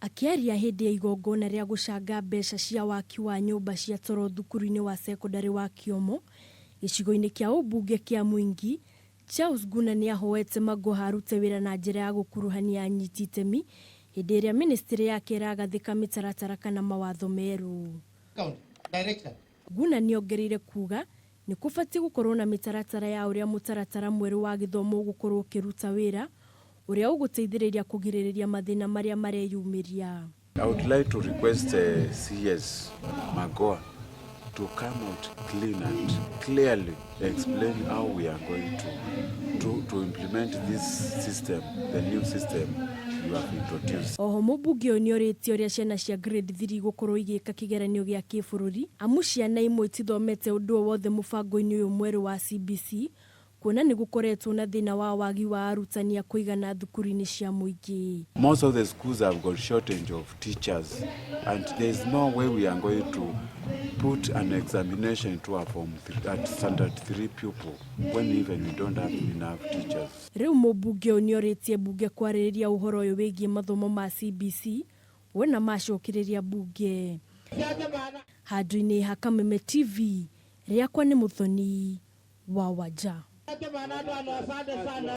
Akiaria hindi ya igongona ria gucanga mbeca cia waki wa nyumba cia toro thukuru-ini wa sekondari wa Kiomo gicigo-ini kia Mumbunge kia Mwingi, Charles Nguna ni ahoete Magoha arute wira na njira ya gukuruhania anyiti itemi hindi iria ministry yake iragathika mitaratara kana mawatho meru. Nguna ni ongereire kuga ni kubati gukorwo na mitaratara ya uria mutaratara mweru wa githomo gukorwo kiruta wira uria uguteithiriria kugiriria mathina maria mareyumiria. I would like to request CS Magoha to come out clean and clearly explain how we are going to implement this system, the new system you have introduced. Oho Mumbunge ni oritie uria ciana cia grade 3 gukorwo igika kigeranio gia kibururi amu ciana imwe itithomete undu wothe mubango-ini uyu mweru wa CBC kuona ni gukoretwo na thina wa wagi wa arutani a kuigana thukuru-ini cia Mwingi. Most of the schools have got shortage of teachers and there is no way we are going to put an examination to our form at standard 3 pupil when even we don't have enough teachers. Riu Mumbunge ni oritie bunge kwaririria uhoro uyu wigie mathomo ma CBC wona macokiriria bunge. Handu-ini ha Kameme TV riakwa ni Muthoni wa Waja.